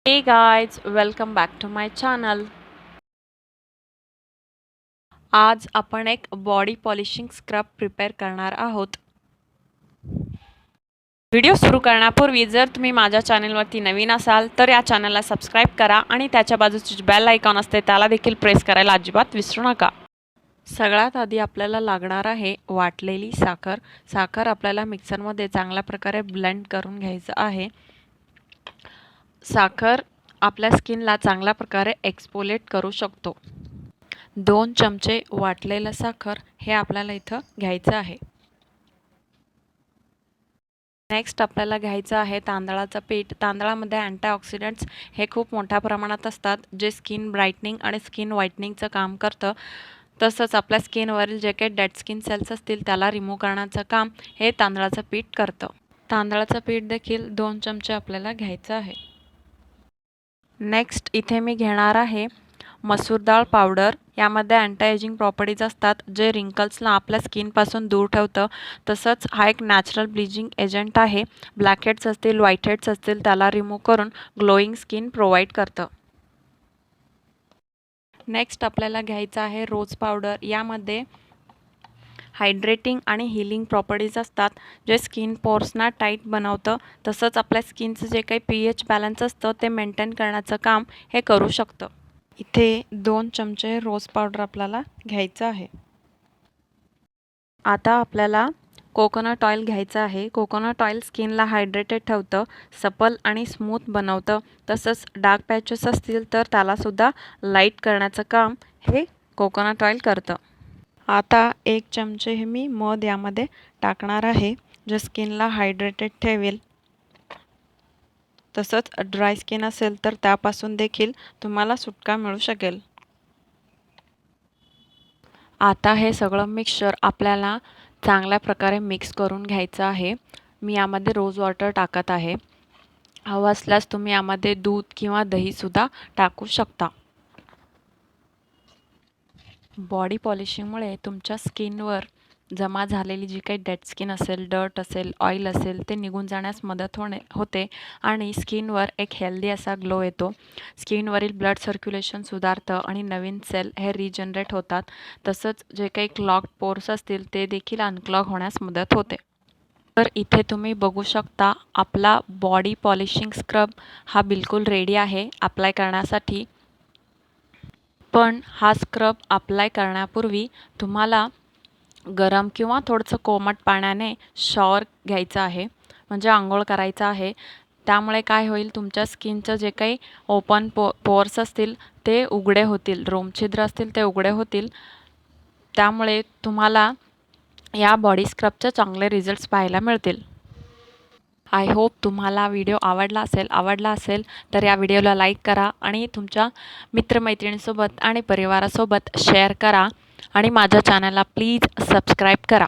Hey guys, welcome back to my channel. आज आपण एक बॉडी पॉलिशिंग स्क्रब प्रिपेअर करणार आहोत. व्हिडिओ सुरू करण्यापूर्वी जर तुम्ही माझ्या चॅनलवरती नवीन असाल तर या चॅनलला सबस्क्राइब करा आणि त्याच्या बाजूची बेल आयकॉन असते त्याला देखील प्रेस करायला अजिबात विसरू नका. सगळ्यात आधी आपल्याला लागणार आहे वाटलेली साखर. साखर आपल्याला मिक्सरमध्ये चांगल्या प्रकारे ब्लेंड करून घ्यायचं आहे. साखर आपल्या स्किनला चांगल्या प्रकारे एक्सफोलिएट करू शकतो. 2 चमचे वाटलेलं साखर हे आपल्याला इथं घ्यायचं आहे. नेक्स्ट आपल्याला घ्यायचं आहे तांदळाचं पीठ. तांदळामध्ये अँटीऑक्सिडंट्स हे खूप मोठ्या प्रमाणात असतात, जे स्किन ब्राईटनिंग आणि स्किन व्हाईटनिंगचं काम करतं. तसंच आपल्या स्किनवरील जे काही डेड स्किन सेल्स असतील त्याला रिमूव्ह करण्याचं काम हे तांदळाचं पीठ करतं. तांदळाचं पीठ देखील 2 चमचे आपल्याला घ्यायचं आहे. नेक्स्ट इथे मी घेणार आहे मसूर डाळ पावडर. यामध्ये अँटी एजिंग प्रॉपर्टीज असतात, जे रिंकल्सला आपल्या स्किनपासून दूर ठेवतं. तसंच हा एक नॅचरल ब्लिचिंग एजंट आहे. ब्लॅकहेड्स असतील, व्हाईट हेड्स असतील त्याला रिमूव्ह करून ग्लोईंग स्किन प्रोव्हाइड करतं. नेक्स्ट आपल्याला घ्यायचं आहे रोज पावडर. यामध्ये हायड्रेटिंग आणि हीलिंग प्रॉपर्टीज असतात, जे स्किन पोर्सना टाईट बनवतं. तसंच आपल्या स्किनचं जे काही pH बॅलन्स असतं ते मेंटेन करण्याचं काम हे करू शकतं. इथे 2 चमचे रोज पावडर आपल्याला घ्यायचं आहे. आता आपल्याला कोकोनट ऑइल घ्यायचं आहे. कोकोनट ऑइल स्किनला हायड्रेटेड ठेवतं, सपल आणि स्मूथ बनवतं. तसंच डार्क पॅचेस असतील तर त्यालासुद्धा लाईट करण्याचं काम हे कोकोनट ऑइल करतं. आता 1 चमचे हे मी मध यामध्ये टाकणार आहे, जे स्किनला हायड्रेटेड ठेवेल. तसंच ड्राय स्किन असेल तर त्यापासून देखील तुम्हाला सुटका मिळू शकेल. आता हे सगळं मिक्सचर आपल्याला चांगल्या प्रकारे मिक्स करून घ्यायचं आहे. मी यामध्ये रोज वॉटर टाकत आहे. हवं असल्यास तुम्ही यामध्ये दूध किंवा दहीसुद्धा टाकू शकता. बॉडी पॉलिशिंगमुळे तुमच्या स्किनवर जमा झालेली जी काही डेड स्किन असेल, डर्ट असेल, ऑइल असेल ते निघून जाण्यास मदत होते आणि स्किनवर एक हेल्दी असा ग्लो येतो. स्किनवरील ब्लड सर्क्युलेशन सुधारतं आणि नवीन सेल हे रिजनरेट होतात. तसंच जे काही क्लॉग्ड पोर्स असतील ते देखील अनक्लॉग होण्यास मदत होते. तर इथे तुम्ही बघू शकता आपला बॉडी पॉलिशिंग स्क्रब हा बिलकुल रेडी आहे अप्लाय करण्यासाठी. पण हा स्क्रब अप्लाय करण्यापूर्वी तुम्हाला गरम किंवा थोडंसं कोमट पाण्याने शॉवर घ्यायचं आहे, म्हणजे अंघोळ करायचं आहे. त्यामुळे काय होईल, तुमच्या स्किनचं जे काही ओपन पोअर्स असतील ते उघडे होतील, रोमछिद्र असतील ते उघडे होतील. त्यामुळे तुम्हाला या बॉडी स्क्रबचे चांगले रिझल्ट्स पाहायला मिळतील. आय होप तुम्हाला व्हिडिओ आवडला असेल तर या व्हिडिओला लाईक करा आणि तुमच्या मित्रमैत्रिणींसोबत आणि परिवारासोबत शेअर करा आणि माझ्या चॅनलला प्लीज सबस्क्राईब करा.